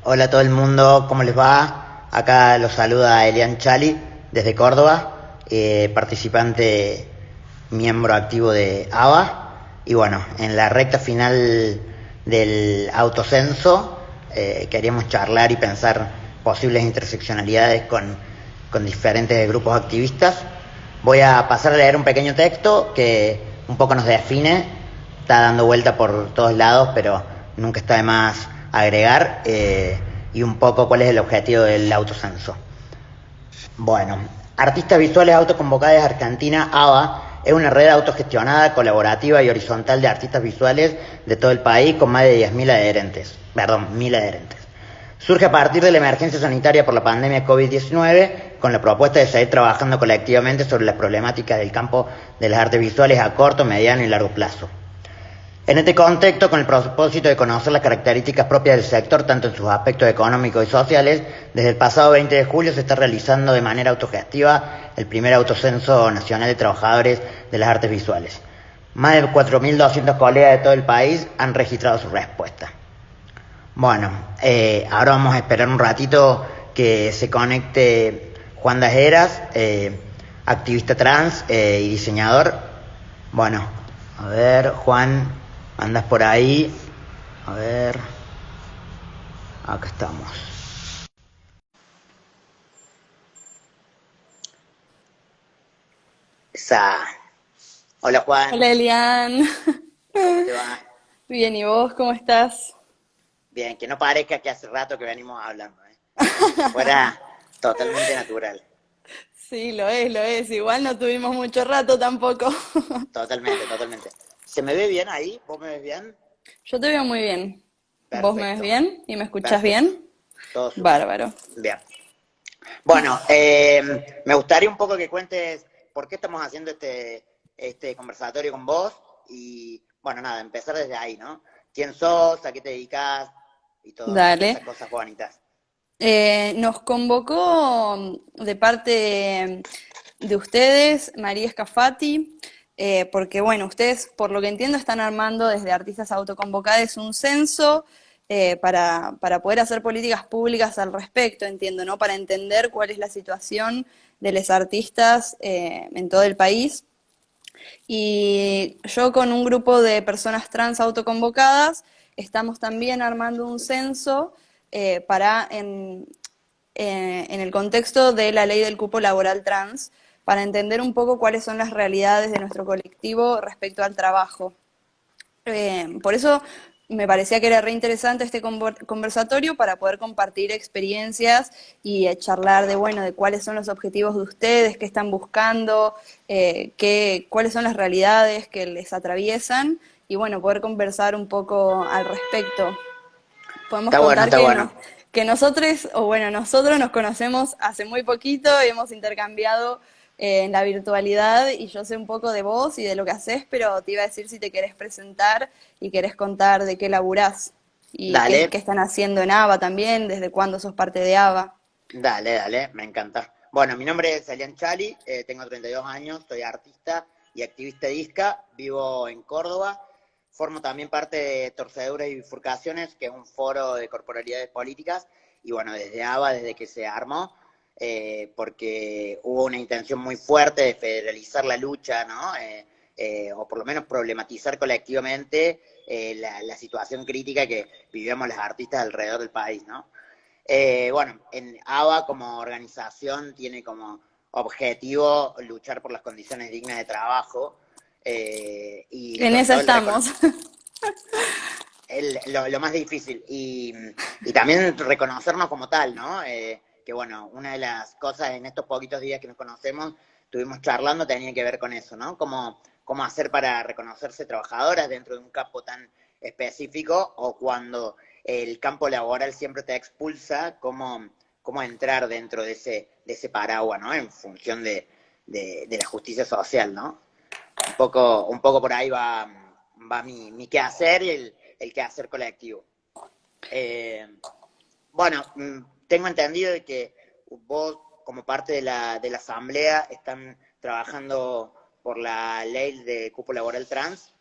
Hola a todo el mundo, ¿cómo les va? Acá los saluda Elian Chali desde Córdoba, participante, miembro activo de ABA. Y bueno, en la recta final del autocenso queríamos charlar y pensar posibles interseccionalidades con diferentes grupos activistas. Voy a pasar a leer un pequeño texto que un poco nos define, está dando vuelta por todos lados, pero nunca está de más agregar, y un poco cuál es el objetivo del autocenso. Bueno, Artistas Visuales Autoconvocados Argentina, ABA, es una red autogestionada, colaborativa y horizontal de artistas visuales de todo el país con más de 10.000 adherentes. Perdón, 1.000 adherentes. Surge a partir de la emergencia sanitaria por la pandemia COVID-19, con la propuesta de seguir trabajando colectivamente sobre las problemáticas del campo de las artes visuales a corto, mediano y largo plazo. En este contexto, con el propósito de conocer las características propias del sector, tanto en sus aspectos económicos y sociales, desde el pasado 20 de julio se está realizando de manera autogestiva el primer autocenso nacional de trabajadores de las artes visuales. Más de 4.200 colegas de todo el país han registrado su respuesta. Bueno, ahora vamos a esperar un ratito que se conecte Juan Das Heras, activista trans y diseñador. Bueno, a ver, Juan, andas por ahí. A ver, acá estamos. Esa. Hola, Hola Juan, Elian, ¿cómo te va? bien, ¿y vos cómo estás? Bien, que no parezca que hace rato que venimos hablando, como si fuera totalmente natural. Sí, lo es, igual no tuvimos mucho rato tampoco. Totalmente, totalmente. ¿Se me ve bien ahí? ¿Vos me ves bien? Yo te veo muy bien. ¿Vos me ves Perfecto, bien y me escuchás perfecto. bien? Todo súper. Bárbaro. Bien. Bueno, me gustaría un poco que cuentes por qué estamos haciendo este conversatorio con vos y, bueno, nada, empezar desde ahí, ¿no? ¿Quién sos? ¿A qué te dedicas? Y todas Dale. esas cosas bonitas. Nos convocó de parte de ustedes María Scafati, porque bueno, ustedes por lo que entiendo están armando desde Artistas Autoconvocados un censo para poder hacer políticas públicas al respecto, entiendo, ¿no? Para entender cuál es la situación de los artistas en todo el país. Y yo con un grupo de personas trans autoconvocadas estamos también armando un censo para en el contexto de la ley del cupo laboral trans, para entender un poco cuáles son las realidades de nuestro colectivo respecto al trabajo. Por eso me parecía que era re interesante este conversatorio para poder compartir experiencias y charlar de, bueno, de cuáles son los objetivos de ustedes, qué están buscando, cuáles son las realidades que les atraviesan y, bueno, poder conversar un poco al respecto. Podemos Está bueno, contar está bueno. que nosotros, o bueno, nosotros nos conocemos hace muy poquito, hemos intercambiado en la virtualidad y yo sé un poco de vos y de lo que haces, pero te iba a decir si te querés presentar y querés contar de qué laburás y Dale, qué están haciendo en ABA también, desde cuándo sos parte de ABA. dale, dale, me encanta. Bueno, mi nombre es Elian Chali, tengo 32 años, soy artista y activista disca, vivo en Córdoba, formo también parte de Torceduras y Bifurcaciones, que es un foro de corporalidades políticas, y bueno, desde ABA, desde que se armó, porque hubo una intención muy fuerte de federalizar la lucha, ¿no? O por lo menos problematizar colectivamente la situación crítica que vivíamos los artistas alrededor del país, ¿no? Bueno, en ABA como organización tiene como objetivo luchar por las condiciones dignas de trabajo, y En sobre esa todo estamos. lo más difícil y también reconocernos como tal, ¿no? Que bueno, una de las cosas en estos poquitos días que nos conocemos, estuvimos charlando, tenía que ver con eso, ¿no? Cómo hacer para reconocerse trabajadoras dentro de un campo tan específico o cuando el campo laboral siempre te expulsa, cómo entrar dentro de ese paraguas, ¿no? En función de la justicia social, ¿no? Un poco por ahí va mi quehacer y el quehacer colectivo. Eh, bueno, tengo entendido de que vos, como parte de la asamblea, están trabajando por la ley de cupo laboral trans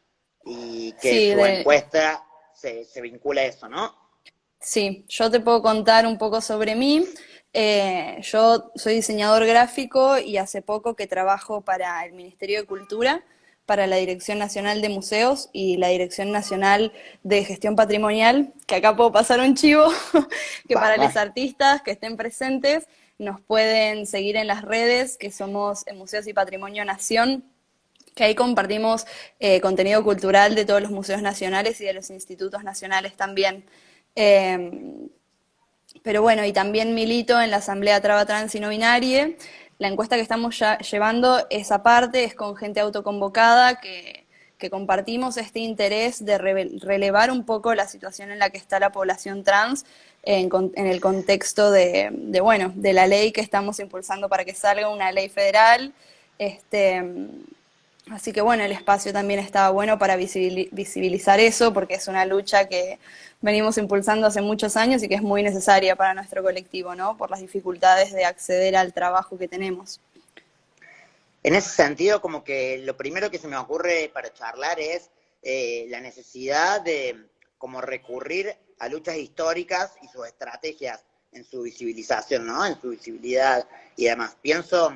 y que Sí, su encuesta se vincula a eso, ¿no? Sí, yo te puedo contar un poco sobre mí. Yo soy diseñador gráfico y hace poco que trabajo para el Ministerio de Cultura, para la Dirección Nacional de Museos y la Dirección Nacional de Gestión Patrimonial, que acá puedo pasar un chivo, que para Vamos. los artistas que estén presentes nos pueden seguir en las redes, que somos Museos y Patrimonio Nación, que ahí compartimos contenido cultural de todos los museos nacionales y de los institutos nacionales también. Eh, pero bueno, y también milito en la Asamblea Traba Trans y No Binarie. La encuesta que estamos ya llevando es aparte, es con gente autoconvocada que compartimos este interés de relevar un poco la situación en la que está la población trans en el contexto bueno, de la ley que estamos impulsando para que salga una ley federal. Este, Así que bueno, el espacio también estaba bueno para visibilizar eso, porque es una lucha que venimos impulsando hace muchos años y que es muy necesaria para nuestro colectivo, ¿no? Por las dificultades de acceder al trabajo que tenemos. En ese sentido, como que lo primero que se me ocurre para charlar es la necesidad de como recurrir a luchas históricas y sus estrategias en su visibilización, ¿no? En su visibilidad y demás. Pienso,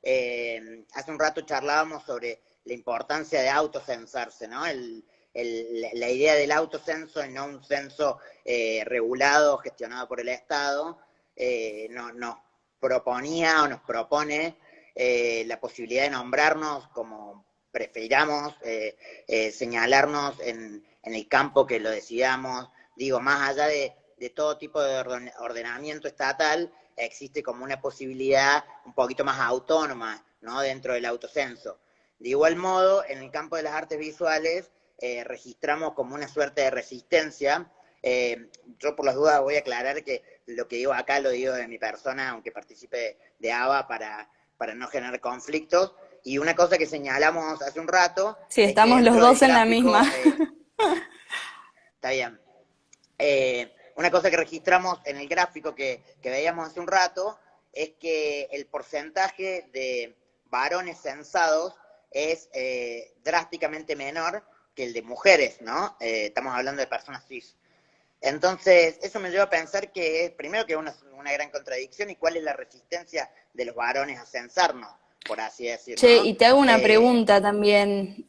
hace un rato charlábamos sobre la importancia de autocensarse, ¿no? La idea del autocenso y no un censo regulado, gestionado por el Estado, nos proponía o nos propone la posibilidad de nombrarnos como preferamos, señalarnos en el campo que lo decidamos, digo, más allá de todo tipo de ordenamiento estatal, existe como una posibilidad un poquito más autónoma, ¿no? Dentro del autocenso. De igual modo, en el campo de las artes visuales, registramos como una suerte de resistencia. Yo por las dudas voy a aclarar que lo que digo acá lo digo de mi persona, aunque participe de ABA para no generar conflictos. Y una cosa que señalamos hace un rato Sí, es que estamos los dentro del dos en la gráfico, misma. está bien, una cosa que registramos en el gráfico que veíamos hace un rato es que el porcentaje de varones censados es drásticamente menor que el de mujeres, ¿no? Estamos hablando de personas cis. Entonces, eso me lleva a pensar que, primero, que es una gran contradicción y cuál es la resistencia de los varones a censarnos, por así decir, Che, ¿no? y te hago una pregunta también.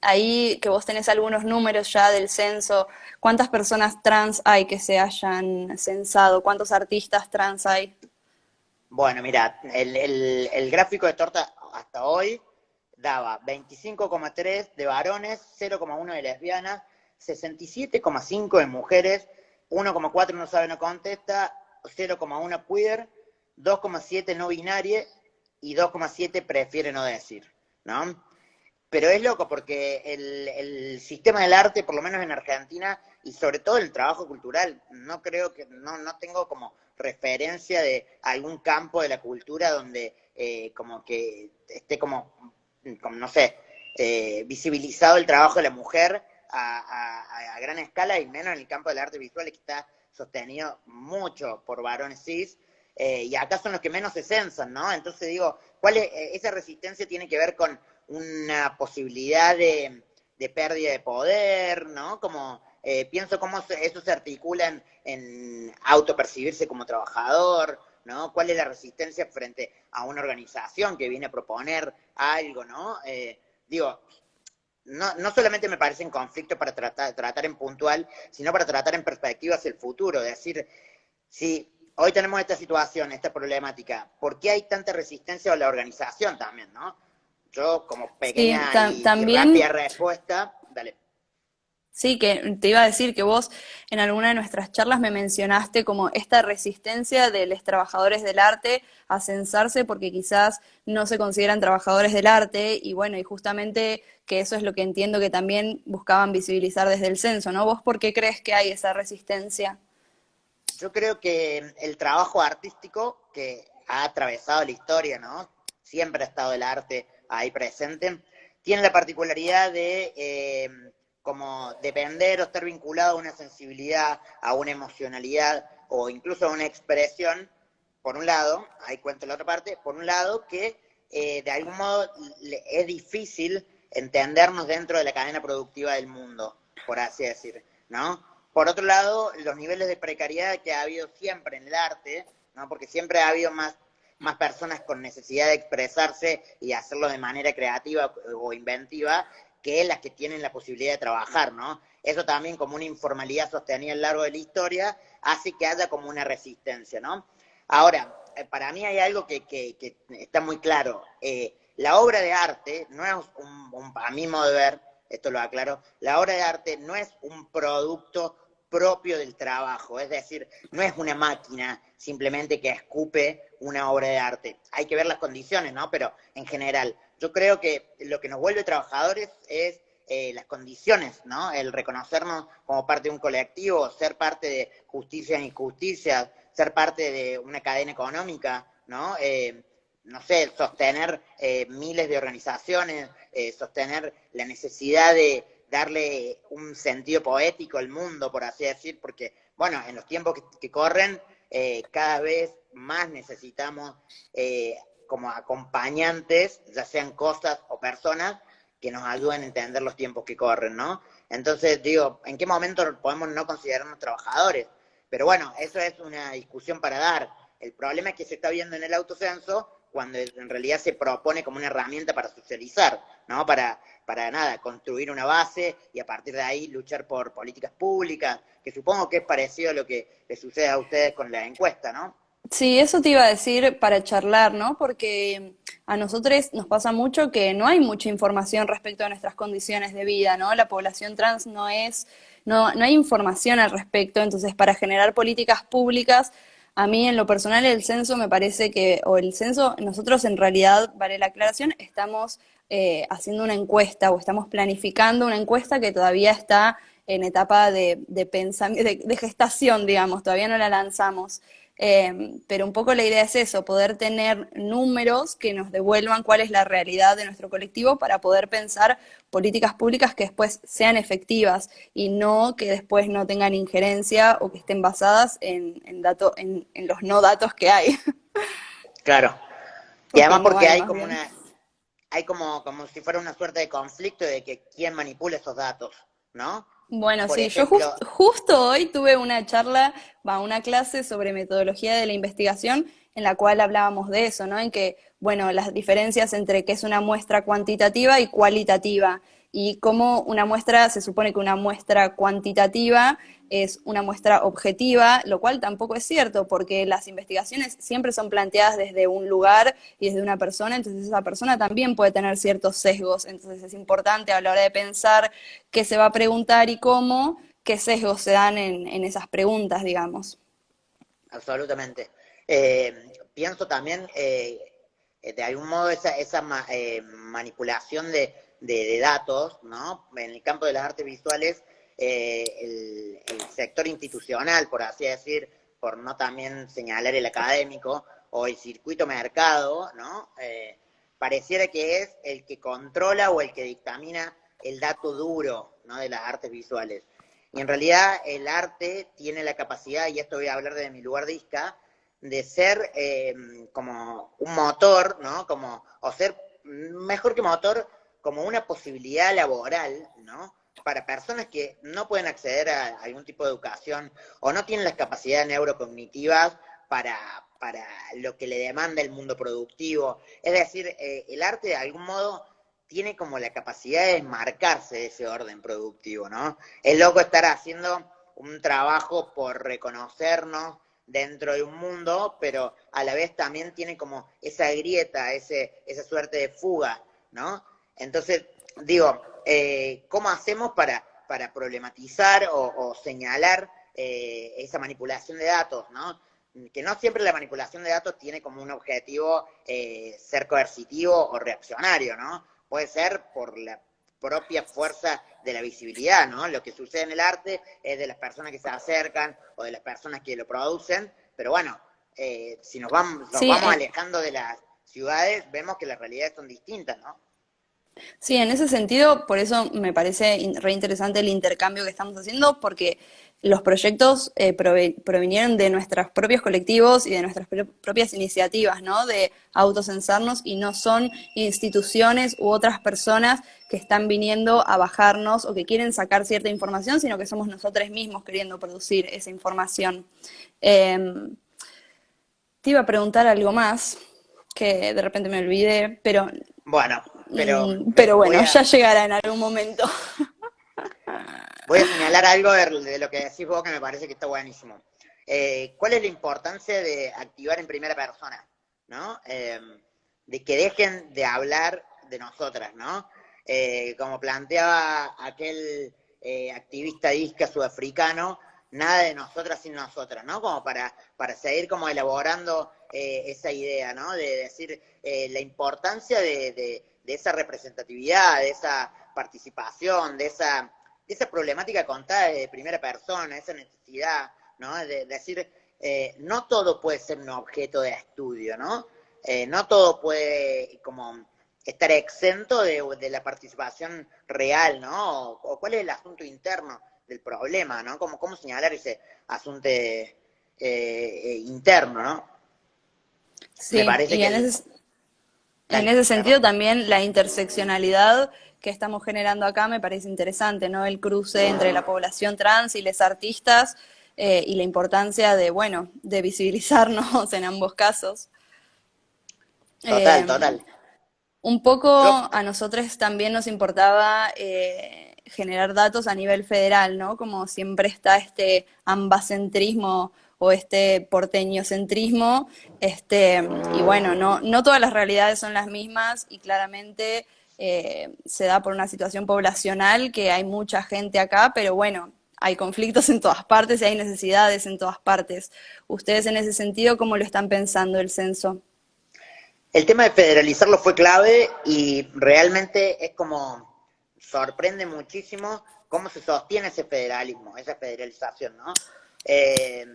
Ahí que vos tenés algunos números ya del censo, ¿cuántas personas trans hay que se hayan censado? ¿Cuántos artistas trans hay? Bueno, mira, el gráfico de torta hasta hoy daba 25,3 de varones, 0,1 de lesbianas, 67,5 de mujeres, 1,4 no sabe, no contesta, 0,1 queer, 2,7 no binaria y 2,7 prefiere no decir, ¿no? Pero es loco porque el sistema del arte, por lo menos en Argentina, y sobre todo el trabajo cultural, no creo que, no tengo como referencia de algún campo de la cultura donde como que esté como no sé, visibilizado el trabajo de la mujer a gran escala y menos en el campo del arte visual que está sostenido mucho por varones cis, y acá son los que menos se censan, ¿no? Entonces digo, ¿cuál es, esa resistencia tiene que ver con una posibilidad de pérdida de poder, ¿no? Como pienso cómo eso se articula en autopercibirse como trabajador, ¿no? ¿Cuál es la resistencia frente a una organización que viene a proponer algo, ¿no? Digo, no solamente me parece en conflicto para tratar en puntual, sino para tratar en perspectiva hacia el futuro, es decir, si hoy tenemos esta situación, esta problemática, ¿por qué hay tanta resistencia a la organización también, no? Yo, como Sí, pequeña y rápida también, respuesta, dale. sí, que te iba a decir que vos en alguna de nuestras charlas me mencionaste como esta resistencia de los trabajadores del arte a censarse porque quizás no se consideran trabajadores del arte y bueno, y justamente que eso es lo que entiendo que también buscaban visibilizar desde el censo, ¿no? ¿Vos por qué crees que hay esa resistencia? Yo creo que el trabajo artístico que ha atravesado la historia, ¿no? Siempre ha estado el arte ahí presente, tiene la particularidad de como depender o estar vinculado a una sensibilidad, a una emocionalidad o incluso a una expresión, por un lado, ahí cuento la otra parte, por un lado que de algún modo es difícil entendernos dentro de la cadena productiva del mundo, por así decir, ¿no? por otro lado, los niveles de precariedad que ha habido siempre en el arte, ¿no? Porque siempre ha habido más personas con necesidad de expresarse y hacerlo de manera creativa o inventiva que las que tienen la posibilidad de trabajar, ¿no? Eso también, como una informalidad sostenida a lo largo de la historia, hace que haya como una resistencia, ¿no? Ahora, para mí hay algo que está muy claro. La obra de arte no es a mi modo de ver, esto lo aclaro, la obra de arte no es un producto propio del trabajo, es decir, no es una máquina simplemente que escupe una obra de arte. Hay que ver las condiciones, ¿no? Pero en general, yo creo que lo que nos vuelve trabajadores es las condiciones, ¿no? El reconocernos como parte de un colectivo, ser parte de justicias e injusticias, ser parte de una cadena económica, ¿no? No sé, sostener miles de organizaciones, sostener la necesidad de darle un sentido poético al mundo, por así decir, porque, bueno, en los tiempos que corren, cada vez más necesitamos como acompañantes, ya sean cosas o personas, que nos ayuden a entender los tiempos que corren, ¿no? Entonces, digo, ¿en qué momento podemos no considerarnos trabajadores? Pero bueno, eso es una discusión para dar. El problema es que se está viendo en el autocenso cuando en realidad se propone como una herramienta para socializar, ¿no? Para nada, construir una base y a partir de ahí luchar por políticas públicas, que supongo que es parecido a lo que les sucede a ustedes con la encuesta, ¿no? Sí, eso te iba a decir para charlar, ¿no? Porque a nosotros nos pasa mucho que no hay mucha información respecto a nuestras condiciones de vida, ¿no? La población trans no hay información al respecto, entonces para generar políticas públicas, a mí en lo personal el censo me parece que, o el censo, nosotros en realidad, vale la aclaración, estamos haciendo una encuesta o estamos planificando una encuesta que todavía está en etapa de gestación, digamos, todavía no la lanzamos. Pero un poco la idea es eso, poder tener números que nos devuelvan cuál es la realidad de nuestro colectivo para poder pensar políticas públicas que después sean efectivas y no que después no tengan injerencia o que estén basadas en los no datos que hay. Claro. Y O que además no porque hay hay más como bien. como si fuera una suerte de conflicto de que quién manipula esos datos, ¿no? Bueno, Por sí, yo ejemplo, justo hoy tuve una charla, una clase sobre metodología de la investigación en la cual hablábamos de eso, ¿no? En que, bueno, las diferencias entre qué es una muestra cuantitativa y cualitativa y cómo una muestra, se supone que una muestra cuantitativa es una muestra objetiva, lo cual tampoco es cierto, porque las investigaciones siempre son planteadas desde un lugar y desde una persona, entonces esa persona también puede tener ciertos sesgos, entonces es importante a la hora de pensar qué se va a preguntar y cómo, qué sesgos se dan en esas preguntas, digamos. absolutamente. Pienso también, de algún modo, esa manipulación de datos, ¿no? En el campo de las artes visuales, el sector institucional, por así decir, por no también señalar el académico, o el circuito mercado, ¿no? Pareciera que es el que controla o el que dictamina el dato duro, ¿no? De las artes visuales. Y en realidad el arte tiene la capacidad, y esto voy a hablar de mi lugar de isca, de ser como un motor, ¿no? O ser mejor que motor, como una posibilidad laboral, ¿no? Para personas que no pueden acceder a algún tipo de educación o no tienen las capacidades neurocognitivas para lo que le demanda el mundo productivo. Es decir, el arte de algún modo tiene como la capacidad de desmarcarse de ese orden productivo, ¿no? Es loco estar haciendo un trabajo por reconocernos dentro de un mundo, pero a la vez también tiene como esa grieta, esa suerte de fuga, ¿no? Entonces, digo, ¿cómo hacemos para problematizar o señalar esa manipulación de datos, ¿no? Que no siempre la manipulación de datos tiene como un objetivo ser coercitivo o reaccionario, ¿no? Puede ser por la propia fuerza de la visibilidad, ¿no? Lo que sucede en el arte es de las personas que se acercan o de las personas que lo producen, pero bueno, si nos Sí, vamos alejando de las ciudades, vemos que las realidades son distintas, ¿no? sí, en ese sentido, por eso me parece re interesante el intercambio que estamos haciendo, porque los proyectos provinieron de nuestros propios colectivos y de nuestras propias iniciativas, ¿no? De autocensarnos y no son instituciones u otras personas que están viniendo a bajarnos o que quieren sacar cierta información, sino que somos nosotros mismos queriendo producir esa información. Te iba a preguntar algo más, que de repente me olvidé, Bueno, pero bueno, ya llegará en algún momento. voy a señalar algo de lo que decís vos que me parece que está buenísimo. ¿Cuál es la importancia de activar en primera persona? ¿No? De que dejen de hablar de nosotras, ¿no? Como planteaba aquel activista disca sudafricano, nada de nosotras sin nosotras, ¿no? Como para seguir como elaborando esa idea, ¿no? De decir la importancia de esa representatividad, de esa participación, de esa problemática contada de primera persona, esa necesidad, ¿no? De decir, no todo puede ser un objeto de estudio, ¿no? No todo puede como estar exento de la participación real, ¿no? O cuál es el asunto interno del problema, ¿no? Cómo señalar ese asunto interno, ¿no? Me Sí, parece y que en dale, ese sentido perdón. también la interseccionalidad que estamos generando acá me parece interesante, ¿no? El cruce entre la población trans y los artistas y la importancia de, bueno, de visibilizarnos en ambos casos. Total, Eh, total. un poco Yo, a nosotros también nos importaba generar datos a nivel federal, ¿no? Como siempre está este ambacentrismo o este porteñocentrismo, y bueno, no todas las realidades son las mismas y claramente se da por una situación poblacional que hay mucha gente acá, pero bueno, hay conflictos en todas partes y hay necesidades en todas partes. ¿Ustedes en ese sentido cómo lo están pensando el censo? el tema de federalizarlo fue clave y realmente es como sorprende muchísimo cómo se sostiene ese federalismo, esa federalización, ¿no? Eh,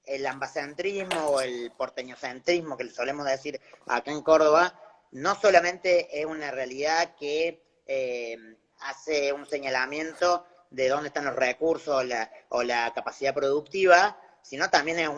el ambacentrismo o el porteñocentrismo, que le solemos decir acá en Córdoba, no solamente es una realidad que hace un señalamiento de dónde están los recursos o la capacidad productiva, sino también es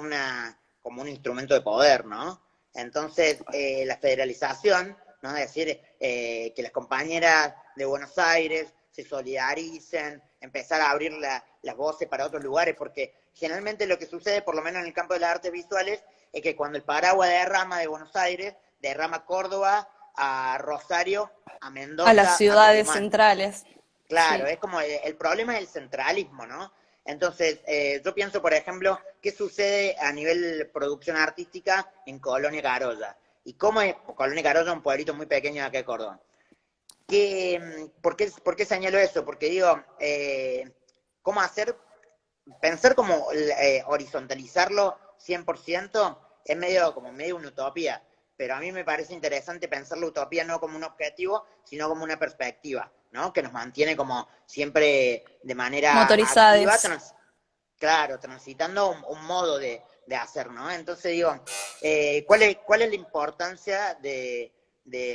como un instrumento de poder, ¿no? Entonces, la federalización, ¿no? Es decir, que las compañeras de Buenos Aires se solidaricen, empezar a abrir las voces para otros lugares, porque generalmente lo que sucede, por lo menos en el campo de las artes visuales, es que cuando el paraguas derrama de Buenos Aires, derrama Córdoba, a Rosario, a A las Mendoza, a ciudades Tucumán. centrales, Claro, sí. es como el problema es el centralismo, ¿no? Entonces, yo pienso, por ejemplo, qué sucede a nivel producción artística en Colonia Carolla. ¿Y cómo es Colonia Carolla, un pueblito muy pequeño de acá de Córdoba? ¿Por qué señalo eso? Porque digo, ¿cómo hacer pensar como horizontalizarlo 100% es medio una utopía, pero a mí me parece interesante pensar la utopía no como un objetivo, sino como una perspectiva, ¿no? Que nos mantiene como siempre de manera activa, Motorizades. claro, transitando un modo de hacer, ¿no? Entonces digo, ¿cuál es la importancia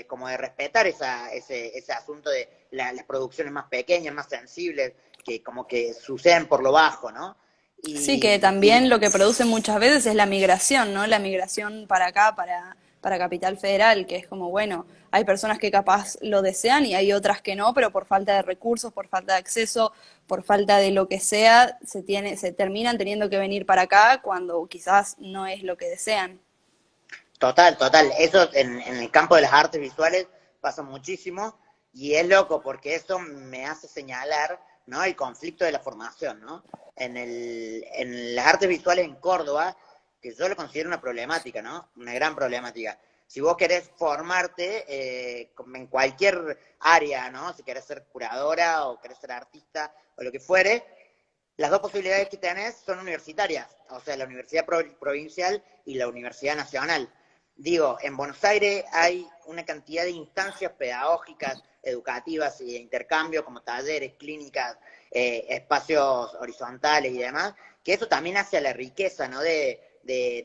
como de respetar ese asunto de las producciones más pequeñas, más sensibles, que como que suceden por lo bajo, ¿no? Sí, Y, que y también lo que produce muchas veces es la migración, ¿no? La migración para acá, para Capital Federal, que es como, bueno, hay personas que capaz lo desean y hay otras que no, pero por falta de recursos, por falta de acceso, por falta de lo que sea, se terminan teniendo que venir para acá cuando quizás no es lo que desean. total, eso en el campo de las artes visuales pasa muchísimo y es loco porque eso me hace señalar, ¿no? El conflicto de la formación, ¿no? En las artes visuales en Córdoba, que yo lo considero una problemática, ¿no? Una gran problemática. Si vos querés formarte en cualquier área, ¿no? Si querés ser curadora o querés ser artista o lo que fuere, las dos posibilidades que tenés son universitarias, o sea, la Universidad Provincial y la Universidad Nacional. Digo, en Buenos Aires hay una cantidad de instancias pedagógicas, educativas y de intercambio, como talleres, clínicas, espacios horizontales y demás, que eso también hace a la riqueza, ¿no? de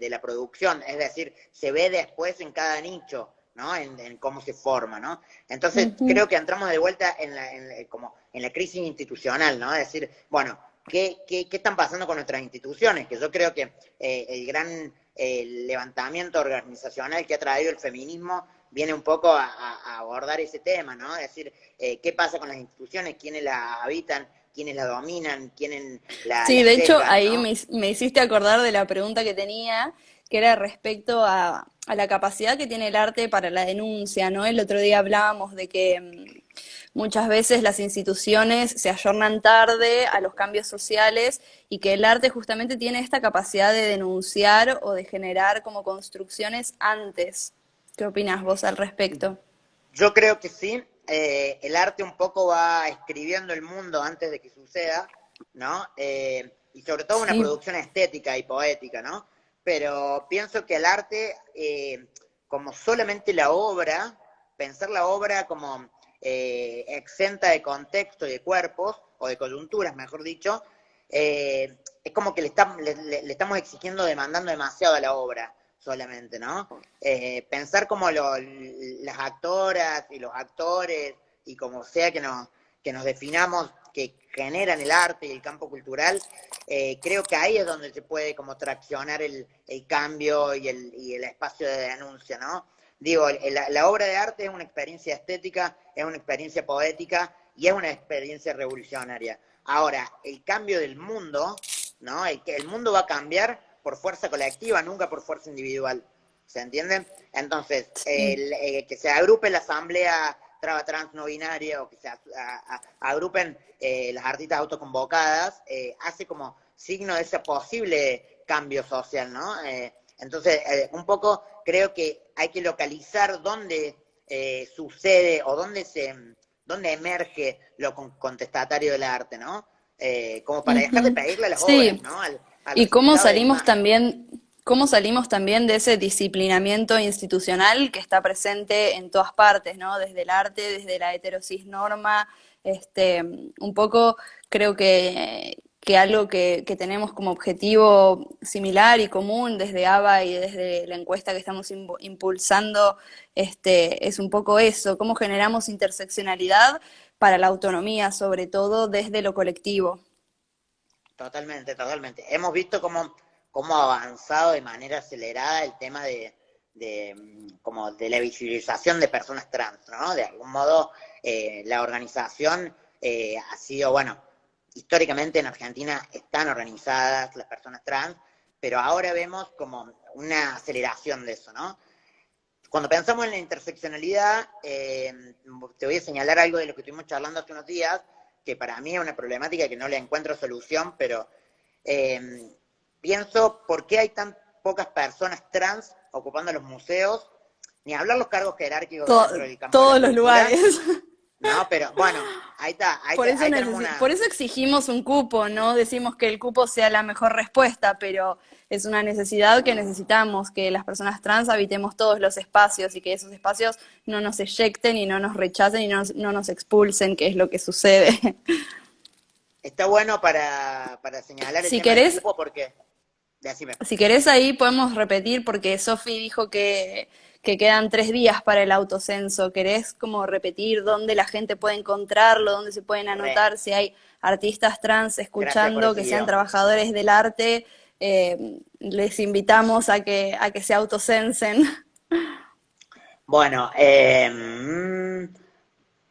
la producción, es decir, se ve después en cada nicho, ¿no? En cómo se forma, ¿no? Entonces, Ujú. creo que entramos de vuelta como en la crisis institucional, ¿no? Es decir, bueno, qué están pasando con nuestras instituciones, que yo creo que el gran levantamiento organizacional que ha traído el feminismo viene un poco a abordar ese tema, ¿no? Es decir, qué pasa con las instituciones, quiénes las habitan, quiénes las dominan, quiénes Sí, las de hecho, sesgan, ahí ¿no? me hiciste acordar de la pregunta que tenía, que era respecto a la capacidad que tiene el arte para la denuncia, ¿no? El otro día hablábamos de que muchas veces las instituciones se ayornan tarde a los cambios sociales y que el arte justamente tiene esta capacidad de denunciar o de generar como construcciones antes. ¿Qué opinas vos al respecto? Yo creo que sí. El arte un poco va escribiendo el mundo antes de que suceda, ¿no? Y sobre todo una Sí. producción estética y poética, ¿no? Pero pienso que el arte, como solamente la obra, pensar la obra como exenta de contexto y de cuerpos, o de coyunturas, mejor dicho, es como que le estamos exigiendo, demandando demasiado a la obra solamente, ¿no? Pensar como las actoras y los actores y como sea que nos definamos, que generan el arte y el campo cultural, creo que ahí es donde se puede como traccionar el cambio y el espacio de denuncia, ¿no? Digo, la obra de arte es una experiencia estética, es una experiencia poética y es una experiencia revolucionaria. Ahora, el cambio del mundo, ¿no? El mundo va a cambiar por fuerza colectiva, nunca por fuerza individual. ¿Se entiende? Entonces, Sí. que se agrupe la asamblea traba trans no binaria o que se agrupen las artistas autoconvocadas, hace como signo de ese posible cambio social, ¿no? Entonces, un poco creo que hay que localizar dónde sucede o dónde emerge lo contestatario del arte, ¿no? Como para dejar de Ujú. pedirle a las obras, Sí, ¿no? A los y cómo significados de la salimos imagen. también, cómo salimos también de ese disciplinamiento institucional que está presente en todas partes, ¿no? Desde el arte, desde la heterosis norma, un poco creo que algo que tenemos como objetivo similar y común desde ABA y desde la encuesta que estamos impulsando, es un poco eso, cómo generamos interseccionalidad para la autonomía, sobre todo desde lo colectivo. Totalmente, totalmente. Hemos visto cómo ha avanzado de manera acelerada el tema como de la visibilización de personas trans, ¿no? De algún modo, la organización ha sido, bueno, históricamente en Argentina están organizadas las personas trans, pero ahora vemos como una aceleración de eso, ¿no? Cuando pensamos en la interseccionalidad, te voy a señalar algo de lo que estuvimos charlando hace unos días, que para mí es una problemática que no le encuentro solución, pero eh, pienso por qué hay tan pocas personas trans ocupando los museos, ni hablar los cargos jerárquicos dentro del campo de la Todos los cultura, lugares. ¿no? Pero bueno, ahí tenemos Por una. eso exigimos un cupo, no decimos que el cupo sea la mejor respuesta, pero es una necesidad que necesitamos, que las personas trans habitemos todos los espacios y que esos espacios no nos eyecten y no nos rechacen y no nos expulsen, que es lo que sucede. Está bueno para señalar el Si tema del querés, cupo porque, decime. Si querés ahí podemos repetir porque Sofi dijo que quedan 3 días para el autocenso. ¿Querés como repetir dónde la gente puede encontrarlo, dónde se pueden Re, anotar, si hay artistas trans gracias por escuchando, ese que sean guión. trabajadores del arte? Les invitamos a que se autocensen. Bueno,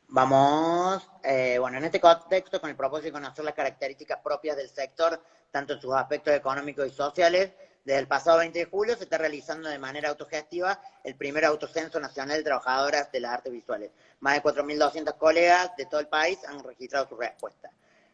vamos, bueno, en este contexto, con el propósito de conocer las características propias del sector, tanto en sus aspectos económicos y sociales, desde el pasado 20 de julio se está realizando de manera autogestiva el primer autocenso nacional de trabajadoras de las artes visuales. Más de 4.200 colegas de todo el país han registrado su respuesta.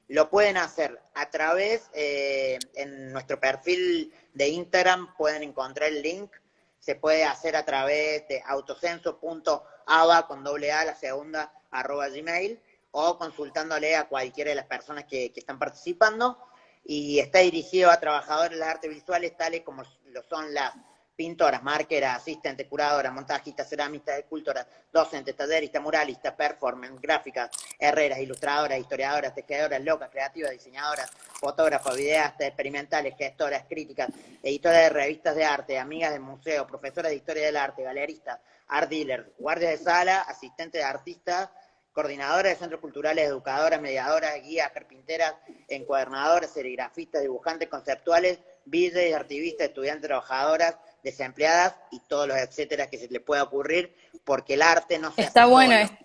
Lo pueden hacer a través, en nuestro perfil de Instagram pueden encontrar el link, se puede hacer a través de autocenso.ava con doble A, la segunda, arroba gmail, o consultándole a cualquiera de las personas que están participando, y está dirigido a trabajadores de las artes visuales tales como lo son las pintoras, marqueras, asistentes, curadoras, montajistas, ceramistas, escultoras, docentes, talleristas, muralistas, performance, gráficas, herreras, ilustradoras, historiadoras, tejedoras, locas, creativas, diseñadoras, fotógrafas, videastas, experimentales, gestoras, críticas, editoras de revistas de arte, amigas de museos, profesoras de historia del arte, galeristas, art dealers, guardias de sala, asistentes de artistas, coordinadoras de centros culturales, educadoras, mediadoras, guías, carpinteras, encuadernadoras, serigrafistas, dibujantes conceptuales, VJs, activistas, estudiantes, trabajadoras, desempleadas y todos los etcétera que se le pueda ocurrir, porque el arte no se hace Está bueno, solo.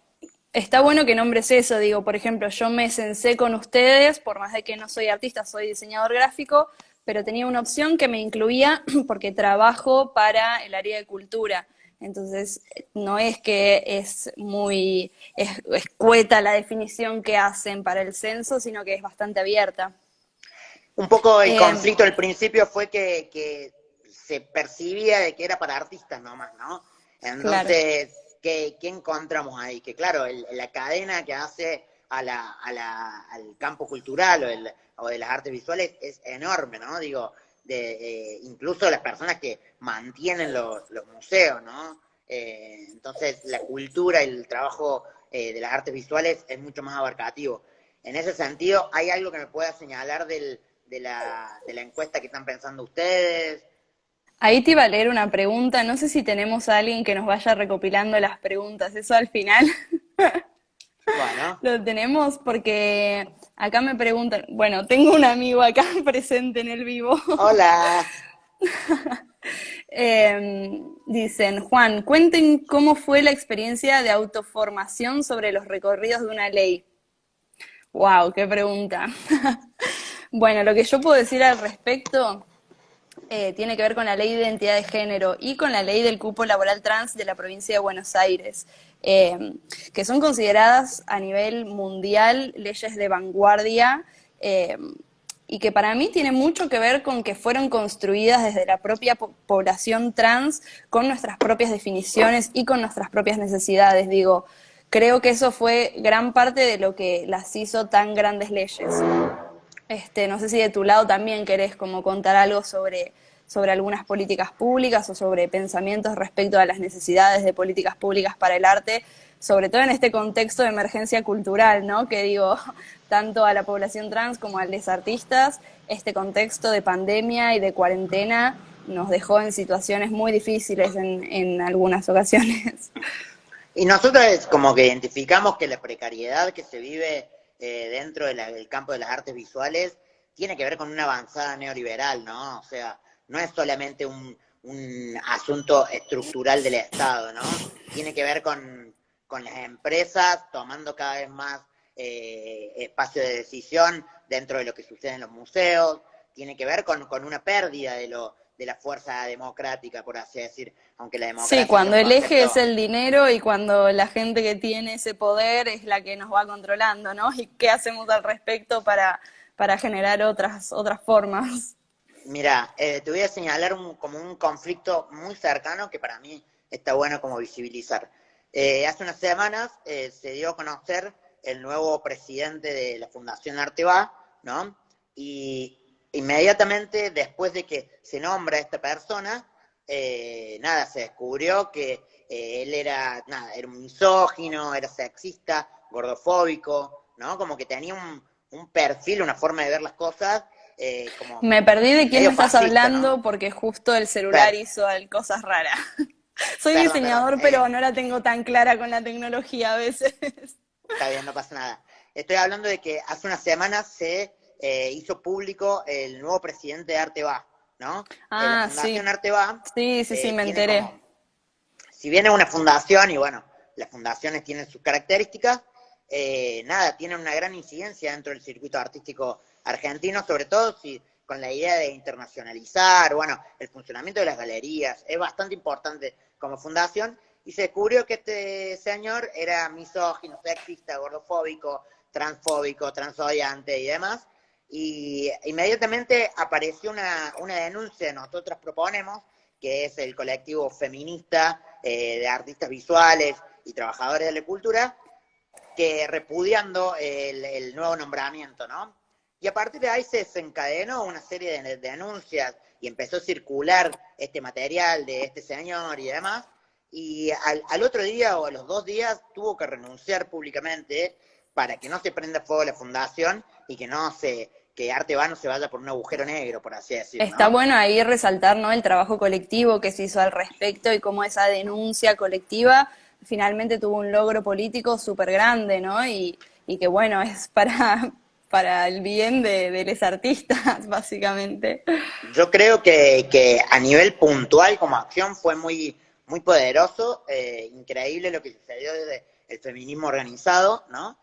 está bueno que nombres eso, digo, por ejemplo, yo me censé con ustedes, por más de que no soy artista, soy diseñador gráfico, pero tenía una opción que me incluía porque trabajo para el área de cultura. Entonces, no es que es muy escueta la definición que hacen para el censo, sino que es bastante abierta. Un poco el Eh, conflicto al principio fue que se percibía de que era para artistas nomás, ¿no? claro. Entonces, ¿qué encontramos ahí? Que claro, la cadena que hace al campo cultural o de las artes visuales es enorme, ¿no? Digo, incluso las personas que mantienen los museos, ¿no? Entonces, la cultura y el trabajo de las artes visuales es mucho más abarcativo. En ese sentido, ¿hay algo que me pueda señalar de la encuesta que están pensando ustedes? Ahí te iba a leer una pregunta, no sé si tenemos a alguien que nos vaya recopilando las preguntas, eso al final. Bueno, Lo tenemos porque acá me preguntan, bueno, tengo un amigo acá presente en el vivo. hola. Dicen, Juan, cuenten cómo fue la experiencia de autoformación sobre los recorridos de una ley. Wow, qué pregunta. Bueno, lo que yo puedo decir al respecto tiene que ver con la ley de identidad de género y con la ley del cupo laboral trans de la provincia de Buenos Aires, que son consideradas a nivel mundial leyes de vanguardia eh, y que para mí tiene mucho que ver con que fueron construidas desde la propia población trans con nuestras propias definiciones y con nuestras propias necesidades. Digo, creo que eso fue gran parte de lo que las hizo tan grandes leyes. No sé si de tu lado también querés como contar algo sobre algunas políticas públicas o sobre pensamientos respecto a las necesidades de políticas públicas para el arte, sobre todo en este contexto de emergencia cultural, ¿no? Que digo, tanto a la población trans como a los artistas, este contexto de pandemia y de cuarentena nos dejó en situaciones muy difíciles en algunas ocasiones. Y nosotros como que identificamos que la precariedad que se vive dentro del campo de las artes visuales tiene que ver con una avanzada neoliberal, ¿no? O sea, no es solamente un asunto estructural del Estado, ¿no? Tiene que ver con las empresas tomando cada vez más espacio de decisión dentro de lo que sucede en los museos, tiene que ver con una pérdida de la fuerza democrática, por así decir, aunque la Sí, democracia sea cuando un el eje es concepto. el dinero y cuando la gente que tiene ese poder es la que nos va controlando, ¿no? ¿Y qué hacemos al respecto para generar otras formas? Mira, te voy a señalar como un conflicto muy cercano que para mí está bueno como visibilizar. Hace unas semanas se dio a conocer el nuevo presidente de la Fundación Arteba, ¿no? Y inmediatamente después de que se nombra a esta persona, nada, se descubrió que él era un misógino, era sexista, gordofóbico, ¿no? Como que tenía un perfil, una forma de ver las cosas como Me perdí de quién me medio estás fascista, ¿no? hablando porque justo el celular Per- hizo cosas raras. Soy perdón. diseñador, pero no la tengo tan clara con la tecnología a veces. Está bien, no pasa nada. Estoy hablando de que hace unas semanas se hizo público el nuevo presidente de Arteba, ¿no? La Ah, Fundación sí. Arteba Sí, sí, sí, me tiene enteré. como, si bien es una fundación, y bueno, las fundaciones tienen sus características, nada, tienen una gran incidencia dentro del circuito artístico argentino, sobre todo si con la idea de internacionalizar, bueno, el funcionamiento de las galerías, es bastante importante como fundación, y se descubrió que este señor era misógino, sexista, gordofóbico, transfóbico, transodiante y demás, y inmediatamente apareció una denuncia que nosotros proponemos, que es el colectivo feminista de artistas visuales y trabajadores de la cultura, que repudiando el nuevo nombramiento, ¿no? Y a partir de ahí se desencadenó una serie de denuncias y empezó a circular este material de este señor y demás, y al otro día o a los 2 días tuvo que renunciar públicamente para que no se prenda fuego la fundación y que Arte Va no se vaya por un agujero negro, por así decir, Está ¿no? bueno ahí resaltar, ¿no?, el trabajo colectivo que se hizo al respecto y cómo esa denuncia colectiva finalmente tuvo un logro político súper grande, ¿no? Y que bueno, es para el bien de los artistas, básicamente. Yo creo que a nivel puntual como acción fue muy poderoso, increíble lo que sucedió desde el feminismo organizado, ¿no?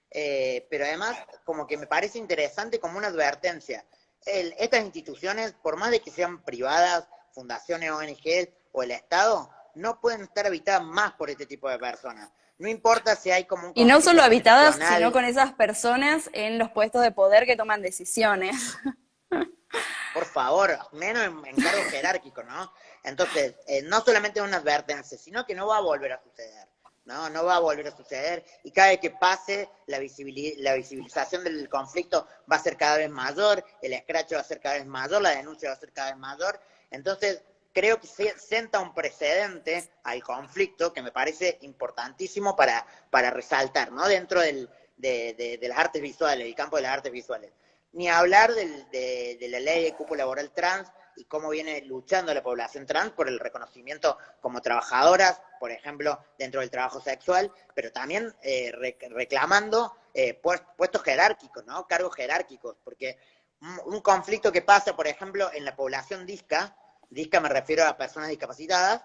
Pero además como que me parece interesante como una advertencia. Estas instituciones, por más de que sean privadas, fundaciones, ONGs o el Estado, no pueden estar habitadas más por este tipo de personas. No importa si hay como un Y no conflicto solo habitadas, sino generacional. con esas personas en los puestos de poder que toman decisiones. Por favor, menos en cargos jerárquicos, ¿no? Entonces, no solamente es una advertencia, sino que no va a volver a suceder, ¿no? No va a volver a suceder y cada vez que pase, la visibilización del conflicto va a ser cada vez mayor, el escracho va a ser cada vez mayor, la denuncia va a ser cada vez mayor. Entonces, creo que se sienta un precedente al conflicto que me parece importantísimo para resaltar, ¿no? Dentro de las artes visuales, el campo de las artes visuales. Ni hablar de la ley de cupo laboral trans y cómo viene luchando la población trans por el reconocimiento como trabajadoras, por ejemplo, dentro del trabajo sexual, pero también reclamando puestos jerárquicos, ¿no? Cargos jerárquicos, porque un conflicto que pasa, por ejemplo, en la población disca me refiero a personas discapacitadas,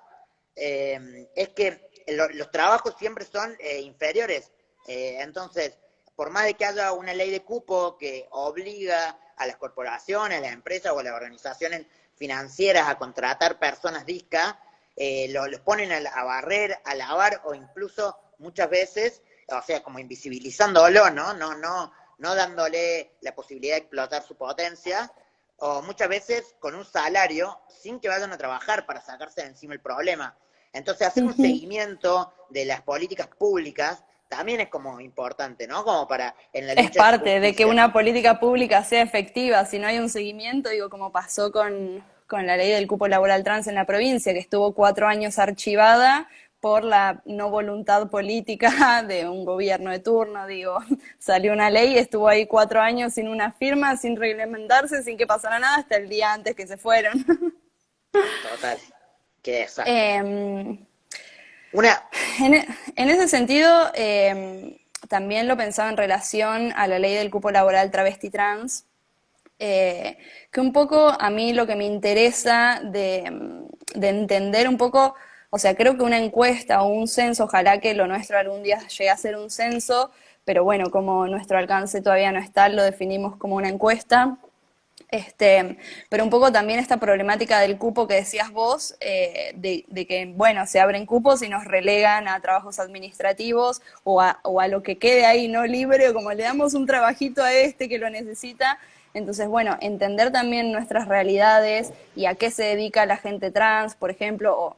es que los trabajos siempre son inferiores. Entonces, por más de que haya una ley de cupo que obliga a las corporaciones, a las empresas o a las organizaciones financieras a contratar personas disca, los ponen a barrer, a lavar o incluso muchas veces, o sea, como invisibilizándolo, ¿no? No dándole la posibilidad de explotar su potencia, o muchas veces con un salario sin que vayan a trabajar para sacarse de encima el problema. Entonces, hacer un seguimiento de las políticas públicas también es como importante, ¿no? Como para en la Es lucha de parte de que justicia. una política pública sea efectiva. Si no hay un seguimiento, digo, como pasó con la ley del cupo laboral trans en la provincia, que estuvo 4 años archivada por la no voluntad política de un gobierno de turno, digo, salió una ley y estuvo ahí 4 años sin una firma, sin reglamentarse, sin que pasara nada, hasta el día antes que se fueron. Total. Qué desastre. Eh, Una, en ese sentido, también lo pensaba en relación a la ley del cupo laboral travesti trans, que un poco a mí lo que me interesa de entender un poco, o sea, creo que una encuesta o un censo, ojalá que lo nuestro algún día llegue a ser un censo, pero bueno, como nuestro alcance todavía no está, lo definimos como una encuesta. Pero un poco también esta problemática del cupo que decías vos, de que, bueno, se abren cupos y nos relegan a trabajos administrativos o a lo que quede ahí no libre, o como le damos un trabajito a este que lo necesita. Entonces, bueno, entender también nuestras realidades y a qué se dedica la gente trans, por ejemplo, o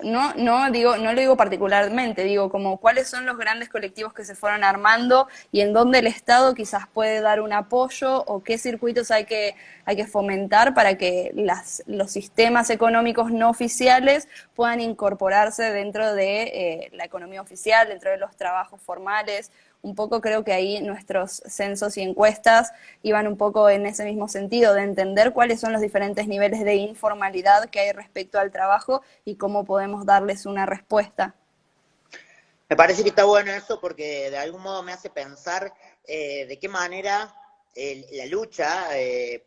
no lo digo particularmente, digo como cuáles son los grandes colectivos que se fueron armando y en dónde el Estado quizás puede dar un apoyo o qué circuitos hay que fomentar para que los sistemas económicos no oficiales puedan incorporarse dentro de la economía oficial, dentro de los trabajos formales. Un poco creo que ahí nuestros censos y encuestas iban un poco en ese mismo sentido, de entender cuáles son los diferentes niveles de informalidad que hay respecto al trabajo y cómo podemos darles una respuesta. me parece que está bueno eso porque de algún modo me hace pensar de qué manera la lucha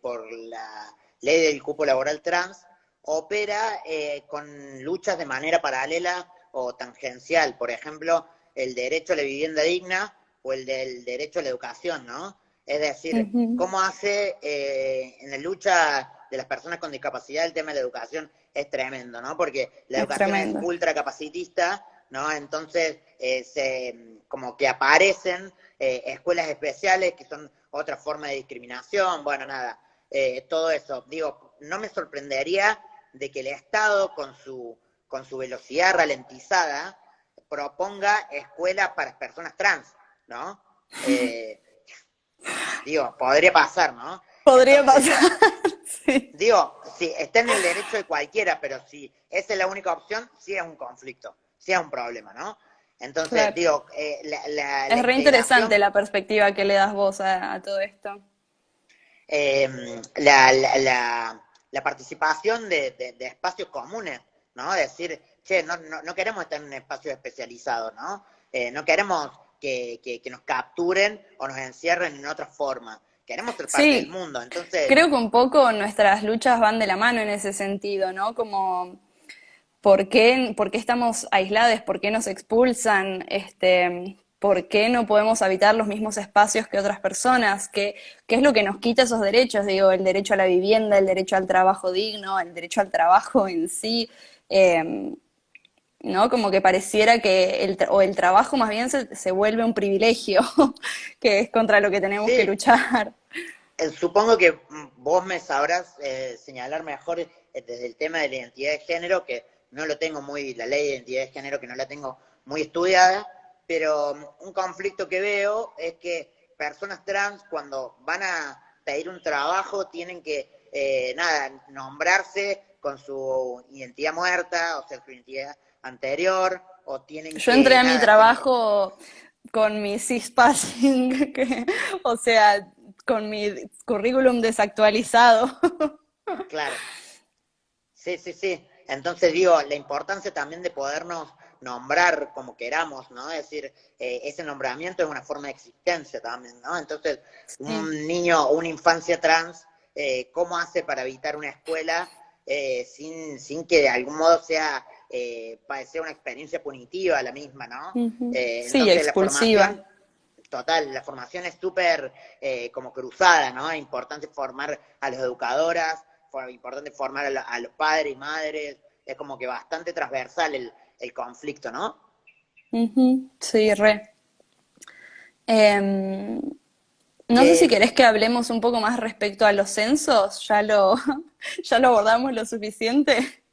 por la ley del cupo laboral trans opera con luchas de manera paralela o tangencial. Por ejemplo, el derecho a la vivienda digna o el del derecho a la educación, ¿no? Es decir, Ujú. cómo hace en la lucha de las personas con discapacidad el tema de la educación es tremendo, ¿no? Porque la Es educación es tremendo. ultra capacitista, ¿no? Entonces, como que aparecen escuelas especiales que son otra forma de discriminación, bueno, nada, todo eso. Digo, no me sorprendería de que el Estado, con su velocidad ralentizada, proponga escuelas para personas trans, ¿no? Eh, digo, podría pasar, ¿no? Podría Entonces, pasar. Sí. digo, sí, está en el derecho de cualquiera, pero si esa es la única opción, sí es un conflicto, sí es un problema, ¿no? Entonces, Claro. digo, la Es re interesante integración, la perspectiva que le das vos a todo esto. la participación de espacios comunes, ¿no? Es decir, che, no queremos estar en un espacio especializado, ¿no? No queremos que nos capturen o nos encierren en otra forma. Queremos ser parte del Sí, mundo. Entonces, creo que un poco nuestras luchas van de la mano en ese sentido, ¿no? Como por qué estamos aislados, por qué nos expulsan, por qué no podemos habitar los mismos espacios que otras personas, qué es lo que nos quita esos derechos, digo, el derecho a la vivienda, el derecho al trabajo digno, el derecho al trabajo en sí, eh, ¿no? Como que pareciera que el trabajo más bien se vuelve un privilegio, que es contra lo que tenemos que sí, luchar. supongo que vos me sabrás señalar mejor desde el tema de la identidad de género, que no lo tengo muy, la ley de identidad de género, que no la tengo muy estudiada, pero un conflicto que veo es que personas trans cuando van a pedir un trabajo tienen que, nada, nombrarse con su identidad muerta, o sea, su identidad anterior, o tienen Yo entré que, a mi nada, tienen, trabajo con mi cispassing, o sea, con mi currículum desactualizado. claro. Sí, sí, sí. Entonces digo, la importancia también de podernos nombrar como queramos, ¿no? Es decir, ese nombramiento es una forma de existencia también, ¿no? Entonces, Sí. un niño o una infancia trans, ¿cómo hace para evitar una escuela sin que de algún modo sea una experiencia punitiva la misma, ¿no? Ujú. Sí, Entonces, expulsiva. la formación es súper como cruzada, ¿no? Es importante formar a las educadoras, importante formar a los padres y madres, es como que bastante transversal el conflicto, ¿no? Ujú. Sí, re. Em, no sé si Que, querés que hablemos un poco más respecto a los censos, ya lo abordamos lo suficiente.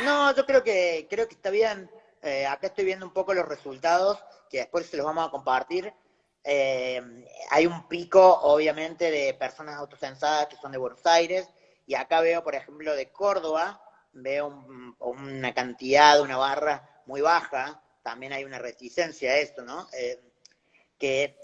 no, yo creo que está bien. Acá estoy viendo un poco los resultados, que después se los vamos a compartir. Hay un pico, obviamente, de personas autocensadas que son de Buenos Aires, y acá veo, por ejemplo, de Córdoba, veo una cantidad, una barra muy baja, también hay una reticencia a esto, ¿no? Que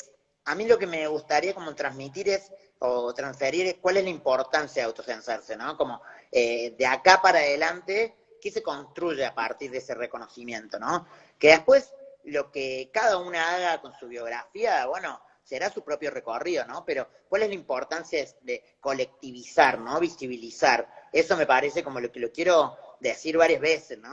a mí lo que me gustaría como transmitir o transferir es cuál es la importancia de autocensarse, ¿no? Como de acá para adelante, ¿qué se construye a partir de ese reconocimiento, ¿no? Que después lo que cada una haga con su biografía, bueno, será su propio recorrido, ¿no? Pero ¿cuál es la importancia de colectivizar, ¿no? Visibilizar. Eso me parece como lo que lo quiero decir varias veces, ¿no?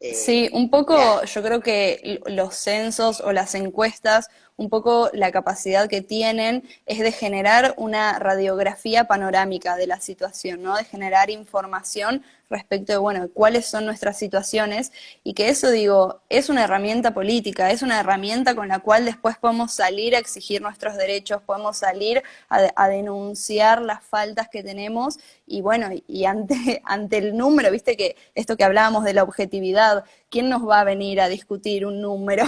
Sí, Eh, un de, poco, yo creo que los censos o las encuestas, un poco la capacidad que tienen es de generar una radiografía panorámica de la situación, ¿no? De generar información respecto de, bueno, cuáles son nuestras situaciones y que eso, digo, es una herramienta política, es una herramienta con la cual después podemos salir a exigir nuestros derechos, podemos salir a denunciar las faltas que tenemos y bueno, y ante el número, viste que esto que hablábamos de la objetividad, ¿quién nos va a venir a discutir un número?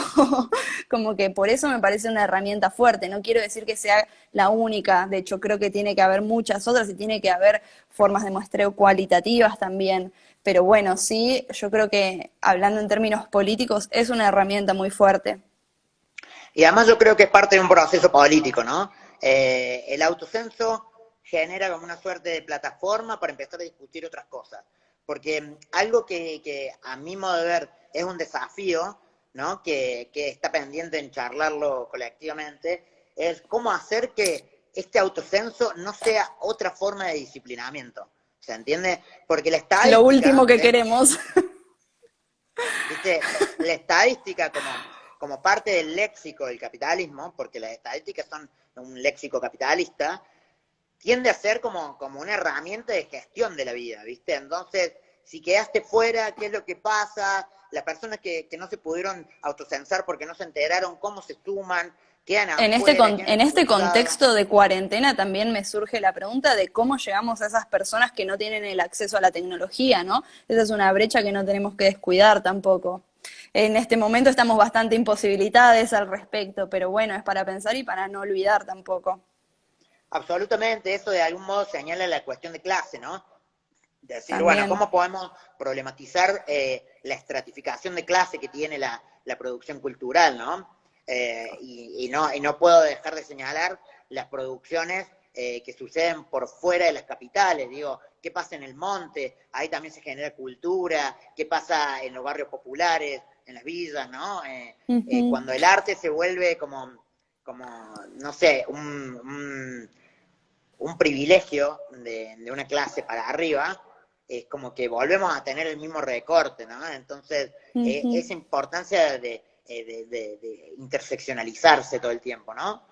Como que por eso me parece una herramienta fuerte. No quiero decir que sea la única, de hecho creo que tiene que haber muchas otras y tiene que haber formas de muestreo cualitativas también. Pero bueno, sí, yo creo que hablando en términos políticos es una herramienta muy fuerte. Y además yo creo que es parte de un proceso político, ¿no? El autocenso genera como una suerte de plataforma para empezar a discutir otras cosas. Porque algo que a mi modo de ver es un desafío, ¿no? Que está pendiente en charlarlo colectivamente, es cómo hacer que este autocenso no sea otra forma de disciplinamiento. ¿Se entiende? Porque la Lo último estadística que es, queremos. ¿viste? La estadística como parte del léxico del capitalismo, porque las estadísticas son un léxico capitalista, tiende a ser como una herramienta de gestión de la vida, ¿viste? Entonces, si quedaste fuera, ¿qué es lo que pasa? Las personas que no se pudieron autocensar porque no se enteraron cómo se suman, quedan afuera, quedan En este expulsados. contexto de cuarentena también me surge la pregunta de cómo llegamos a esas personas que no tienen el acceso a la tecnología, ¿no? Esa es una brecha que no tenemos que descuidar tampoco. En este momento estamos bastante imposibilitadas al respecto, pero bueno, es para pensar y para no olvidar tampoco. Absolutamente, eso de algún modo señala la cuestión de clase, ¿no? De decir, bueno, También. ¿cómo podemos problematizar la estratificación de clase que tiene la producción cultural, ¿no? Y no puedo dejar de señalar las producciones que suceden por fuera de las capitales, digo, qué pasa en el monte, ahí también se genera cultura, qué pasa en los barrios populares, en las villas, ¿no? Ujú. Cuando el arte se vuelve como no sé, un privilegio de una clase para arriba, es como que volvemos a tener el mismo recorte, ¿no? Entonces, Ujú. esa importancia de interseccionalizarse todo el tiempo, ¿no?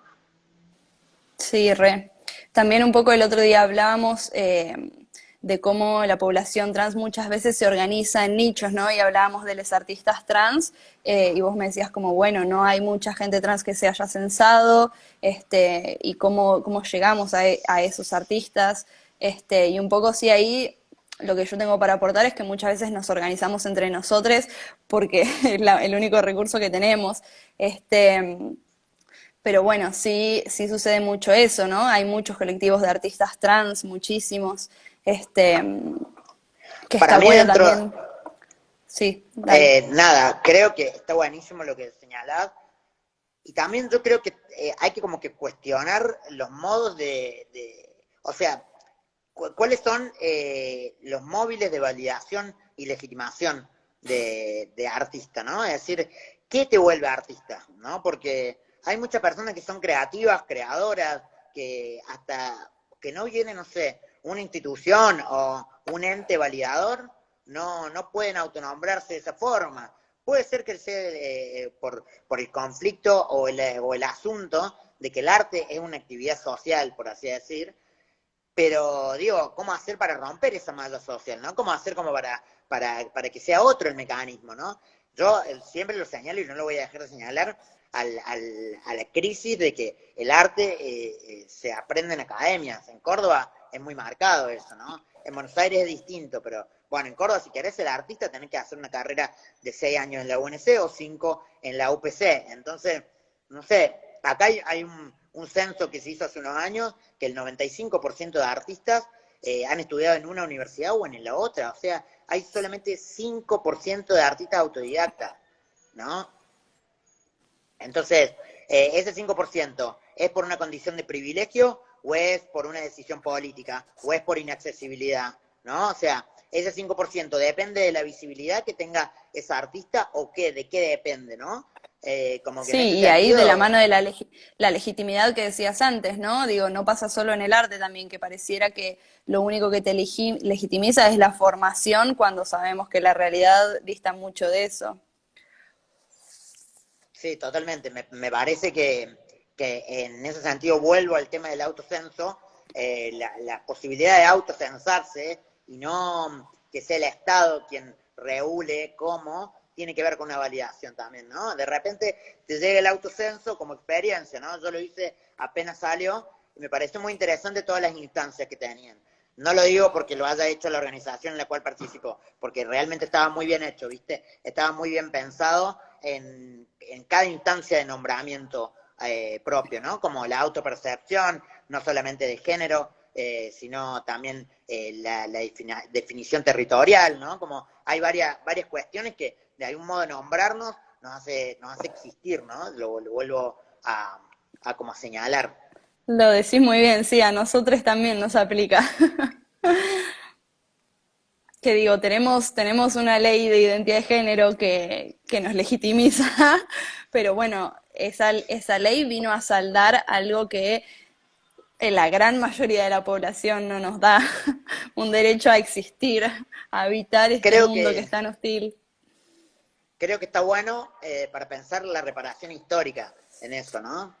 Sí, re. También un poco el otro día hablábamos de cómo la población trans muchas veces se organiza en nichos, ¿no? Y hablábamos de los artistas trans, y vos me decías como, bueno, no hay mucha gente trans que se haya censado, y cómo llegamos a esos artistas, y un poco sí ahí lo que yo tengo para aportar es que muchas veces nos organizamos entre nosotros porque es el único recurso que tenemos. Pero bueno, sí, sí sucede mucho eso, ¿no? Hay muchos colectivos de artistas trans, muchísimos, este, que Para está mí bueno dentro, también. Sí, dale. nada, creo que está buenísimo lo que señalás. Y también yo creo que hay que como que cuestionar los modos o sea, cuáles son los móviles de validación y legitimación de artista, ¿no? Es decir, ¿qué te vuelve artista? ¿No? Porque hay muchas personas que son creativas, creadoras, que hasta que no viene, no sé, una institución o un ente validador, no pueden autonombrarse de esa forma. Puede ser que sea por el conflicto o el asunto de que el arte es una actividad social, por así decir, pero digo, ¿cómo hacer para romper esa malla social, ¿no? ¿Cómo hacer como para que sea otro el mecanismo, ¿no? Yo siempre lo señalo y no lo voy a dejar de señalar a la crisis de que el arte se aprende en academias. En Córdoba es muy marcado eso, ¿no? En Buenos Aires es distinto, pero bueno, en Córdoba si querés ser artista tenés que hacer una carrera de 6 años en la UNC o 5 en la UPC. Entonces, no sé, acá hay un censo que se hizo hace unos años que el 95% de artistas han estudiado en una universidad o en la otra. O sea, hay solamente 5% de artistas autodidactas, ¿no? Entonces, ese 5% es por una condición de privilegio o es por una decisión política o es por inaccesibilidad, ¿no? O sea, ese 5% depende de la visibilidad que tenga esa artista o qué, de qué depende, ¿no? Como que en ese Sí, y ahí de la sentido, mano de la legitimidad que decías antes, ¿no? Digo, no pasa solo en el arte también, que pareciera que lo único que te legitimiza es la formación cuando sabemos que la realidad dista mucho de eso. sí, totalmente. Me parece que en ese sentido vuelvo al tema del autocenso, la posibilidad de autocensarse y no que sea el Estado quien regule cómo, tiene que ver con una validación también, ¿no? De repente te llega el autocenso como experiencia, ¿no? Yo lo hice apenas salió y me pareció muy interesante todas las instancias que tenían. No lo digo porque lo haya hecho la organización en la cual participo, porque realmente estaba muy bien hecho, ¿viste? Estaba muy bien pensado en cada instancia de nombramiento propio, ¿no? Como la autopercepción, no solamente de género, sino también la definición territorial, ¿no? Como hay varias cuestiones que de algún modo nombrarnos nos hace existir, ¿no? Lo vuelvo a como señalar. Lo decís muy bien, sí, a nosotros también nos aplica. Que digo, tenemos una ley de identidad de género que nos legitimiza, pero bueno, esa ley vino a saldar algo que la gran mayoría de la población no nos da, un derecho a existir, a habitar este Creo mundo que que es tan hostil. creo que está bueno para pensar la reparación histórica en eso, ¿no?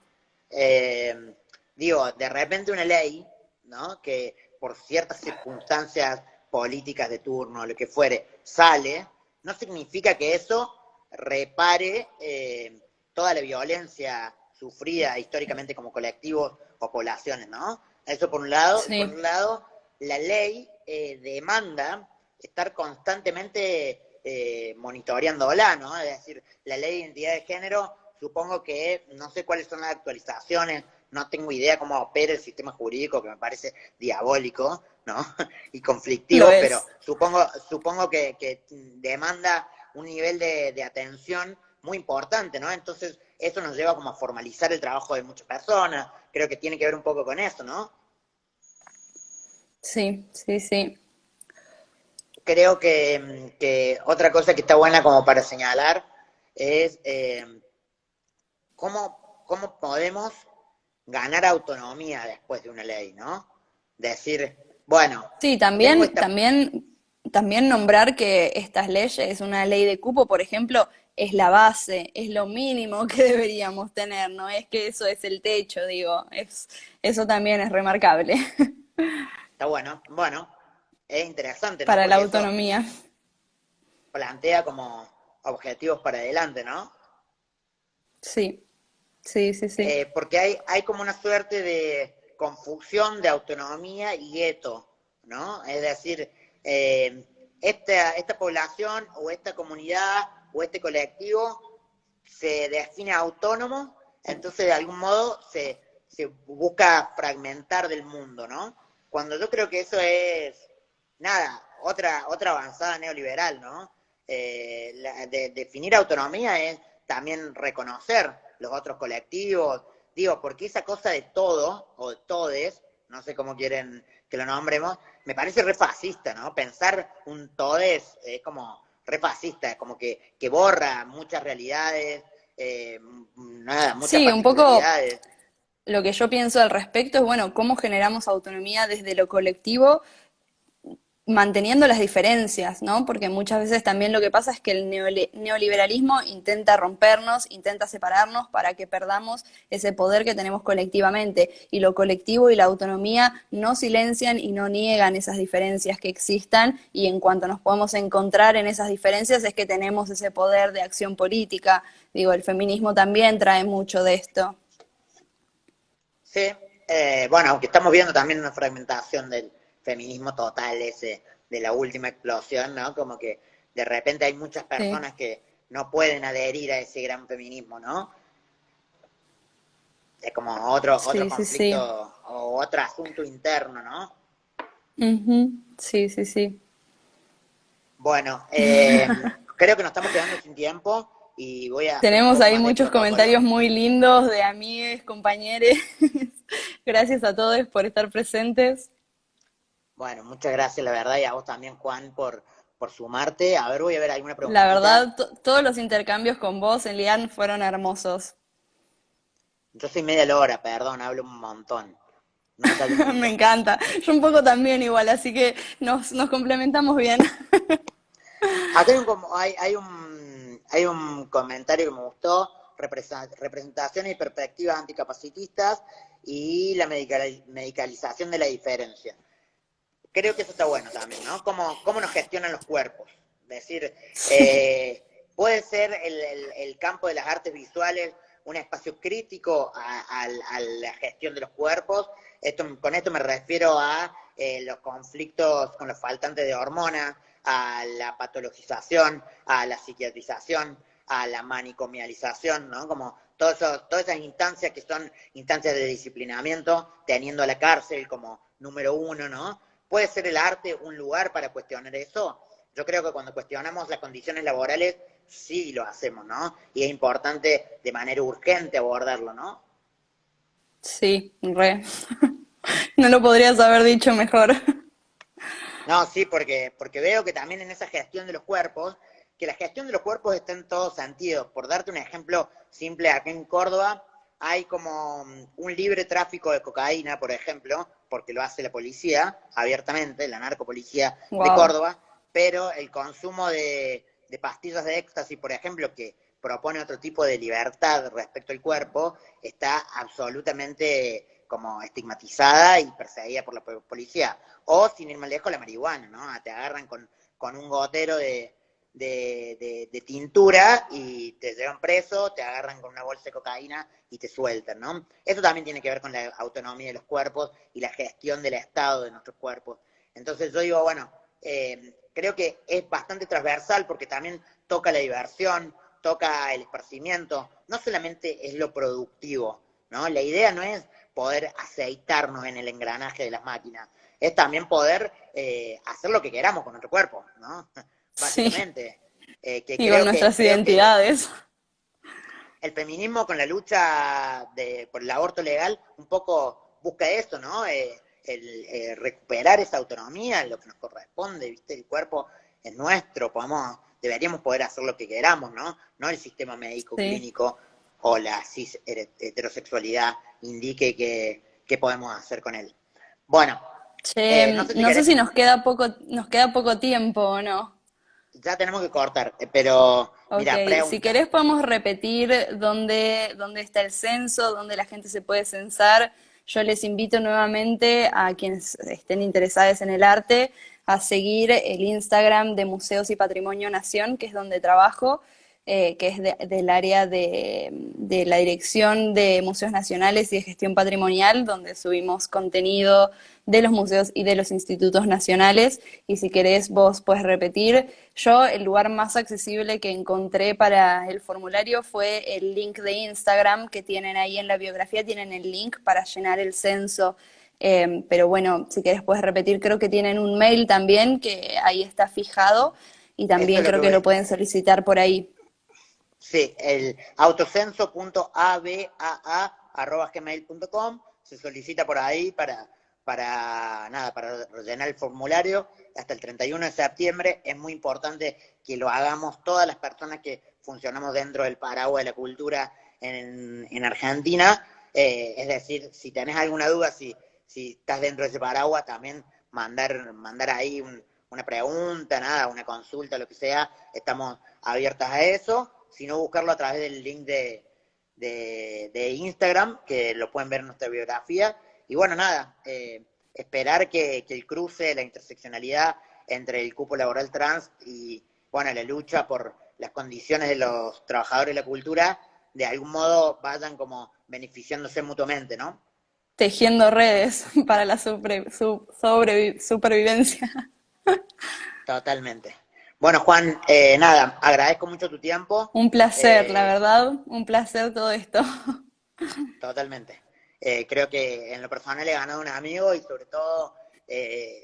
Eh, Digo, de repente una ley, ¿no? Que por ciertas circunstancias políticas de turno, lo que fuere, sale, no significa que eso repare toda la violencia sufrida históricamente como colectivos o poblaciones, ¿no? Eso por un lado, y por Sí, otro lado, la ley demanda estar constantemente monitoreándola, ¿no? Es decir, la ley de identidad de género, supongo que no sé cuáles son las actualizaciones, no tengo idea cómo opera el sistema jurídico, que me parece diabólico, ¿no? Y lo conflictivo, pero es. supongo que demanda un nivel de atención muy importante, ¿no? Entonces, eso nos lleva como a formalizar el trabajo de muchas personas, creo que tiene que ver un poco con eso, ¿no? Sí, sí, sí. Creo que otra cosa que está buena como para señalar es cómo podemos ganar autonomía después de una ley, ¿no? Decir, bueno, Sí, tengo también, esta... también nombrar que estas leyes, una ley de cupo, por ejemplo, es la base, es lo mínimo que deberíamos tener, no es que eso es el techo, digo, eso también es remarcable Está bueno, es interesante, ¿no? para la Porque eso autonomía. plantea como objetivos para adelante, ¿no? Sí, sí, sí, sí. Porque hay como una suerte de confusión de autonomía y gueto, ¿no? Es decir, esta población o esta comunidad o este colectivo se define autónomo, entonces de algún modo se busca fragmentar del mundo, ¿no? Cuando yo creo que eso es, nada, otra avanzada neoliberal, ¿no? Definir autonomía es también reconocer los otros colectivos, digo, porque esa cosa de todo, o de todes, no sé cómo quieren que lo nombremos, me parece re fascista, ¿no? Pensar un todes es como re fascista, como que borra muchas realidades, nada, muchas Sí, un poco particularidades. lo que yo pienso al respecto es, bueno, cómo generamos autonomía desde lo colectivo manteniendo las diferencias, ¿no? Porque muchas veces también lo que pasa es que el neoliberalismo intenta rompernos, intenta separarnos para que perdamos ese poder que tenemos colectivamente. Y lo colectivo y la autonomía no silencian y no niegan esas diferencias que existan, y en cuanto nos podemos encontrar en esas diferencias es que tenemos ese poder de acción política. Digo, el feminismo también trae mucho de esto. Sí, bueno, aunque estamos viendo también una fragmentación del feminismo total, ese, de la última explosión, ¿no? Como que de repente hay muchas Sí, personas que no pueden adherir a ese gran feminismo, ¿no? Es como otro sí, sí, sí. conflicto o otro asunto interno, ¿no? Ujú. Sí, sí, sí. Bueno, creo que nos estamos quedando sin tiempo y voy a hacer un Tenemos poco ahí más de muchos protocolo. comentarios muy lindos de amigues, compañeros. Gracias a todos por estar presentes. Bueno, muchas gracias, la verdad, y a vos también, Juan, por sumarte. A ver, voy a ver alguna La preguntita. verdad, todos los intercambios con vos, Elian, fueron hermosos. Yo soy media lora, perdón, hablo un montón. No me callo Me nunca. encanta. Yo un poco también igual, así que nos complementamos bien. Acá hay un comentario que me gustó, representaciones y perspectivas anticapacitistas y la medicalización de la diferencia. Creo que eso está bueno también, ¿no? Cómo nos gestionan los cuerpos. Es decir, Sí, puede ser el campo de las artes visuales un espacio crítico a la gestión de los cuerpos. Con esto me refiero a los conflictos con los faltantes de hormonas, a la patologización, a la psiquiatrización, a la manicomialización, ¿no? Como todas esas instancias que son instancias de disciplinamiento, teniendo a la cárcel como número uno, ¿no? ¿Puede ser el arte un lugar para cuestionar eso? Yo creo que cuando cuestionamos las condiciones laborales, sí lo hacemos, ¿no? Y es importante de manera urgente abordarlo, ¿no? sí, re. No lo podrías haber dicho mejor. No, sí, porque veo que también en esa gestión de los cuerpos, que la gestión de los cuerpos está en todos sentidos. Por darte un ejemplo simple, acá en Córdoba hay como un libre tráfico de cocaína, por ejemplo, porque lo hace la policía abiertamente, la narcopolicía de Wow. Córdoba, pero el consumo de pastillas de éxtasis, por ejemplo, que propone otro tipo de libertad respecto al cuerpo, está absolutamente como estigmatizada y perseguida por la policía. O, sin ir más lejos, la marihuana, ¿no? Te agarran con un gotero de tintura y te llevan preso, te agarran con una bolsa de cocaína y te sueltan, ¿no? Eso también tiene que ver con la autonomía de los cuerpos y la gestión del estado de nuestros cuerpos. Entonces yo digo, bueno, creo que es bastante transversal porque también toca la diversión, toca el esparcimiento, no solamente es lo productivo, ¿no? La idea no es poder aceitarnos en el engranaje de las máquinas, es también poder hacer lo que queramos con nuestro cuerpo, ¿no? Sí, Básicamente. Que y con nuestras creo que identidades. el feminismo con la lucha por el aborto legal un poco busca eso, ¿no? recuperar esa autonomía en lo que nos corresponde, ¿viste? El cuerpo es nuestro, deberíamos poder hacer lo que queramos, ¿no? No el sistema médico Sí. clínico o la cis heterosexualidad indique qué podemos hacer con él. Bueno, no Che, sé si no sé querés, si nos queda poco tiempo o no. ya tenemos que cortar, pero Ok, mira, si pregunta. querés podemos repetir dónde está el censo, dónde la gente se puede censar. Yo les invito nuevamente a quienes estén interesados en el arte a seguir el Instagram de Museos y Patrimonio Nación, que es donde trabajo, que es del área de la Dirección de Museos Nacionales y de Gestión Patrimonial, donde subimos contenido de los museos y de los institutos nacionales. Y si querés, vos puedes repetir. Yo, el lugar más accesible que encontré para el formulario fue el link de Instagram que tienen ahí en la biografía, tienen el link para llenar el censo. Pero bueno, si querés puedes repetir, creo que tienen un mail también que ahí está fijado y Eso también es lo creo que que voy. lo pueden solicitar por ahí. Sí, el autocenso.abaa@gmail.com se solicita por ahí para rellenar el formulario hasta el 31 de septiembre. Es muy importante que lo hagamos todas las personas que funcionamos dentro del paraguas de la cultura en Argentina. Es decir, si tenés alguna duda, si estás dentro de ese paraguas, también mandar ahí una pregunta, una consulta, lo que sea. Estamos abiertas a eso, sino buscarlo a través del link de Instagram, que lo pueden ver en nuestra biografía. Y bueno, esperar que el cruce, la interseccionalidad entre el cupo laboral trans y bueno, la lucha por las condiciones de los trabajadores de la cultura, de algún modo vayan como beneficiándose mutuamente, ¿no? Tejiendo redes para la supervivencia. Totalmente. Bueno, Juan, agradezco mucho tu tiempo. Un placer, la Eh, verdad, un placer todo esto. Totalmente. Creo que en lo personal he ganado un amigo y sobre todo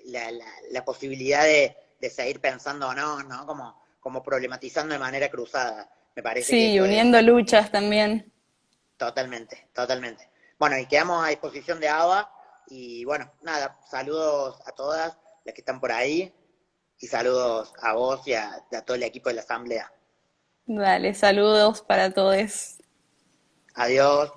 la posibilidad de seguir pensando, ¿no? Como problematizando de manera cruzada. Me parece que Sí, eso es uniendo luchas también. totalmente, totalmente. Bueno, y quedamos a disposición de ABA y bueno, saludos a todas las que están por ahí y saludos a vos y a todo el equipo de la asamblea. Dale, saludos para todos. Adiós.